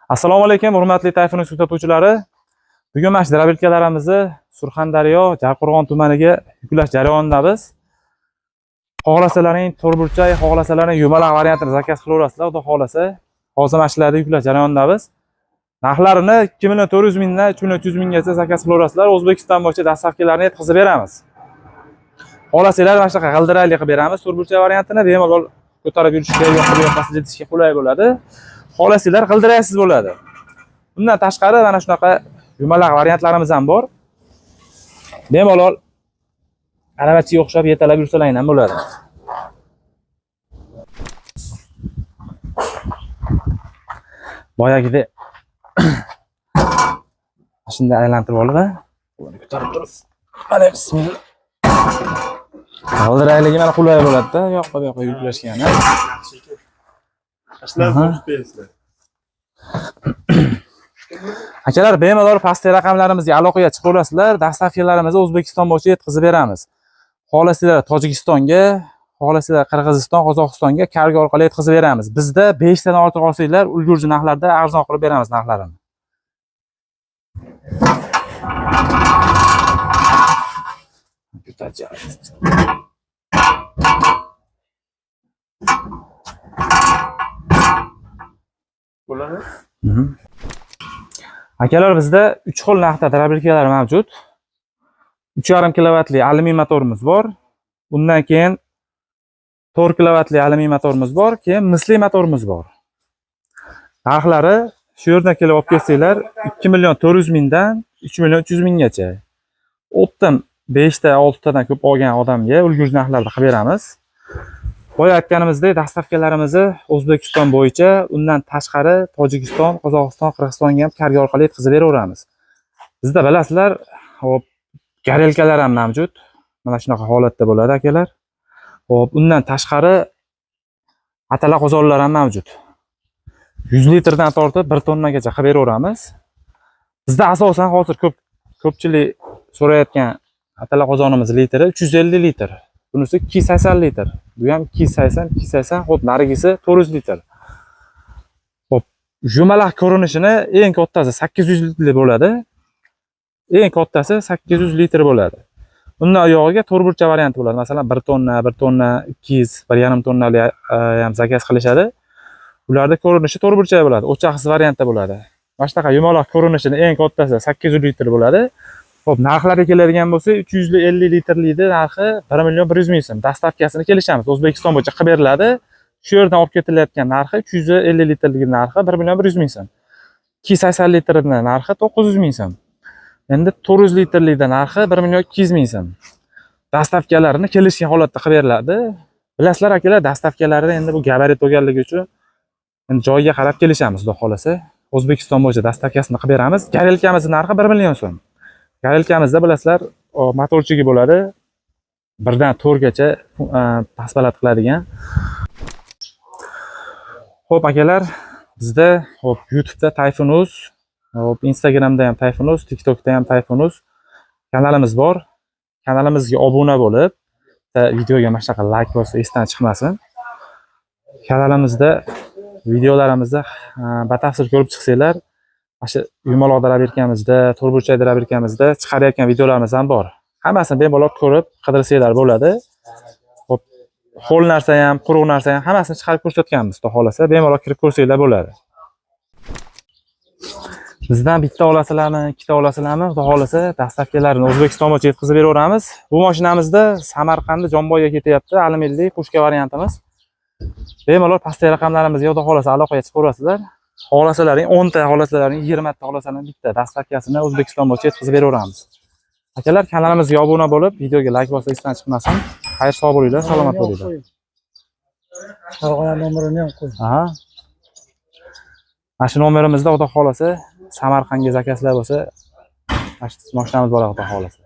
Assalomu alaykum, hurmatli Tayfun kuzatuvchilari. Bugun mana shu drabilkalarimizni Surxondaryo, Jarqo'rg'on tumaniga yuklash jarayonidamiz. Xohlasalaring to'rtburchak, xohlasalaring yumaloq variantini zakaz qilaverasizlar, xudo xolasa. Hozir mana shularni yuklash jarayonidamiz. Narxlarini 2.400 mingdan 3.300 minggacha zakaz qilaverasizlar. O'zbekiston bo'yicha dastavkalarni yetkazib beramiz. Xohlasanglar mana shunaqa g'ildirayli qilib beramiz. To'rtburchak variantini bemalol ko'tarib yurishga, yoqib yetishga qulay bo'ladi. Xohlasanglar g'ildiraysiz bo'ladi. Bundan tashqari mana shunaqa yumaloq variantlarimiz ham bor. Bemalol aravachiga o'xshab yetalab yursalaring ham bo'ladi. Boyagidek shunday aylantirib olib, buni ko'tarib turib, mana bismillah. G'ildirayliga mana qulay bo'ladi-da, yoqqa bu yoqqa yuklashgan. Akalar, bemalol pastki raqamlarimizga aloqaga chiqib olasizlar. Dastavkalarimizni O'zbekiston bo'yicha yetkazib beramiz. Xohlasanglar Tojikistonga, xohlasanglar Qirg'iziston, Qozog'istonga kargo orqali yetkazib beramiz. Bizda 5 tadan ortiq olsanglar, ulgurji narxlarda arzon qilib beramiz narxlarini. Bo'ladi. Akalar, bizda 3 xil narxda drabilkalar mavjud. 3.5 kilovatli alyumin motorimiz bor. Bundan keyin 4 kilovatli alyumin motorimiz bor, keyin misli motorimiz bor. Narxlari shu yerdan kelib olib kelsanglar 2.400 mingdan 3.300 minggacha. Optim 5 ta 6 tadan ko'p olgan odamga ulgurji narxlarda qilib beramiz. Boya aytganimizdek, dastavkalarimizni O'zbekiston bo'yicha, undan tashqari Tojikiston, Qozog'iston, Qirg'izistonga ham kargo orqali yetkazib beraveramiz. Bizda bilasizlar, hop, garelkalar ham mavjud. Mana shunaqa holatda bo'ladi, akalar. Hop, undan tashqari atala qozonlar ham mavjud. 100 litrdan tortib 1 tonnagacha qilib beraveramiz. Bizda asosan hozir ko'pchilik so'rayotgan atala qozonimiz litri 350 litr. Bunisi 280 litr. Bu ham 280. Hop, narigisi 400 litr. Hop, yumaloq ko'rinishini eng kattasi 800 litr bo'ladi. Eng kattasi 800 litr bo'ladi. Undan oyog'iga to'rtburchak varianti bo'ladi. Masalan, 1 tonna, 200, 1.5 tonnali ham zakaz qilishadi. Ularda ko'rinishi to'rtburchak bo'ladi. O'chaqsiz variantda bo'ladi. Mana shunaqa yumaloq ko'rinishini eng kattasi 800 litr bo'ladi. Hop, narxlarga keladigan bo'lsa, 350 litrlikni narxi 1.100 ming so'm. Dastavkasini kelishamiz. O'zbekiston bo'yicha qilib beriladi. Shu yerdan olib ketilayotgan narxi 350 litrlik narxi 1.100 ming so'm. 280 litrning narxi 900 ming so'm. Endi 400 litrlikda narxi 1.200 ming so'm. Dastavkalarini kelishgan holatda qilib beriladi. Bilasizlar akalar, dastavkalarida endi bu gabarit bo'lganligi uchun endi joyiga qarab kelishamiz, xudo xolasa. O'zbekiston bo'yicha dastavkasini qilib beramiz. Garelkamizning narxi 1 million so'm. Garelkamizda bilasizlar, motorchigi bo'ladi. 1 dan 4 gacha pasbalat qiladigan. Xo'p akalar, bizda hop YouTube'da Tayfunuz, hop Instagramda ham Tayfunuz, TikTokda ham Tayfunuz kanalimiz bor. Kanalimizga obuna bo'lib, videoga mana shunaqa like bossa esdan chiqmasin. Kanalimizda videolarimizni batafsil ko'rib chiqsanglar, mana shu yumaloq drabilkamizda, to'rtburchak drabilkamizda chiqarayotgan videolarimiz ham bor. Hammasini bemalol ko'rib qidirsanglar bo'ladi. Hop, ho'l narsa ham, quruq narsa ham hammasini chiqarib ko'rsatganmiz, xudo xolasa, bemalol kirib ko'rsanglar bo'ladi. Bizdan bitta olasizlarmi, ikkita olasizlarmi, xudo xolasa, dastavkalarni O'zbekiston bo'yicha yetkazib beraveramiz. Bu mashinamizda Samarqandda Jomboyga ketyapti, alyuminli pushka variantimiz. Bemalol pastki raqamlarimizga xudo xolasa aloqaga chiqaverasizlar. Xohlasalaring 10 ta, xohlasalaring 20 ta, xohlasalaring bitta dastavkasini O'zbekiston bo'yicha yetkazib beraveramiz. Akalar, kanalimizga obuna bo'lib, videoga like bossa esdan chiqmasin. Xayr, sog' bo'linglar, salomat bo'linglar. Farg'ona nomerini ham qo'y. Aha. Mana shu nomerimizda xudo xolasa Samarqandga zakazlar bo'lsa, mashinamiz bor, xudo xolasa.